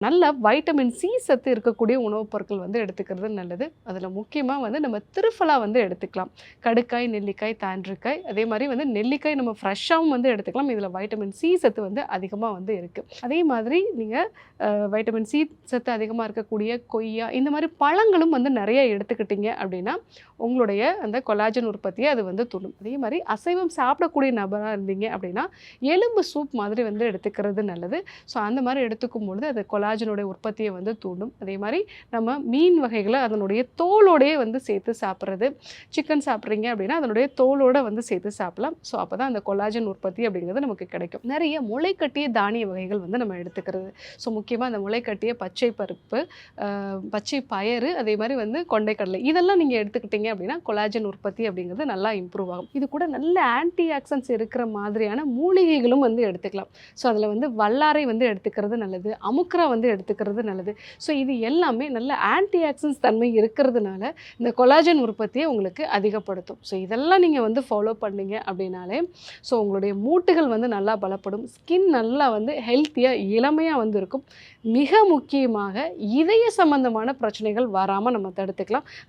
நல்ல vitamin C சத்து இருக்கக்கூடிய உணவுப் பொருட்கள் வந்து எடுத்துக்கிறது நல்லது. அதில் முக்கியமாக வந்து நம்ம திருஃபலா வந்து எடுத்துக்கலாம். கடுக்காய், நெல்லிக்காய், தாண்டிக்காய், அதே மாதிரி வந்து நெல்லிக்காய் நம்ம ஃப்ரெஷ்ஷாகவும் வந்து எடுத்துக்கலாம். இதில் வைட்டமின் சி சத்து வந்து அதிகமாக வந்து இருக்குது. அதே மாதிரி நீங்கள் வைட்டமின் சி சத்து அதிகமாக இருக்கக்கூடிய கொய்யா இந்த மாதிரி பழங்களும் வந்து நிறைய எடுத்துக்கிட்டீங்க அப்படின்னா உங்களுடைய அந்த கொலாஜன் உற்பத்தியை அது வந்து தூண்டும். அதே மாதிரி அசைவம் சாப்பிடக்கூடிய நபராக இருந்தீங்க அப்படின்னா எலும்பு சூப் மாதிரி வந்து எடுத்துக்கிறது நல்லது. ஸோ அந்த மாதிரி எடுத்துக்கும் பொழுது அது கொலாஜனுடைய உற்பத்தியை வந்து தூண்டும். அதே மாதிரி நம்ம மீன் வகைகளை அதனுடைய தோலோடையே வந்து சேர்த்து சாப்பிட்றது. சிக்கன் சாப்பிட்றீங்க அப்படின்னா அதனுடைய தோலோடு வந்து சேர்த்து சாப்பிடலாம். ஸோ அப்போ தான் அந்த கொலாஜன் உற்பத்தி அப்படிங்கிறது நமக்கு கிடைக்கும். நிறைய முளைக்கட்டிய தானிய வகைகள் வந்து நம்ம எடுத்துக்கிறது. ஸோ முக்கியமாக அந்த முளைக்கட்டிய பச்சை பருப்பு, பச்சை பயறு, அதே மாதிரி வந்து கொண்டைக்கடலை இதெல்லாம் நீங்கள் எடுத்துக்கிட்டீங்க அப்படின்னா கொலாஜன் உற்பத்தி அப்படிங்கிறது நல்லா இம்ப்ரூவ் ஆகும். இது கூட நல்ல ஆன்டி ஆக்சிடென்ட்ஸ் இருக்கிற மாதிரியான மூலிகைகளும் வந்து எடுத்துக்கலாம். ஸோ அதில் வந்து வல்லாரை வந்து எடுத்துக்கிறது நல்லது, அமுக்கரா வந்து எடுத்துக்கிறது நல்லது. ஸோ இது எல்லாமே நல்ல ஆன்டி ஆக்சிடென்ட்ஸ் தன்மை இருக்கிறதுனால இந்த கொலாஜன் உற்பத்தியை உங்களுக்கு அதிகப்படுத்தும். ஸோ இதெல்லாம் நீங்கள் வந்து ஃபாலோ பண்ணீங்க அப்படின்னாலே ஸோ உங்களுடைய மூட்டுகள் வந்து நல்லா பலப்படும், ஸ்கின் நல்லா வந்து ஹெல்த்தியாக இளமையாக வந்து இருக்கும். மிக முக்கியமாக இதய சம்பந்தமான பிரச்சனைகள் வராமல் நம்ம தடுத்துக்கலாம்.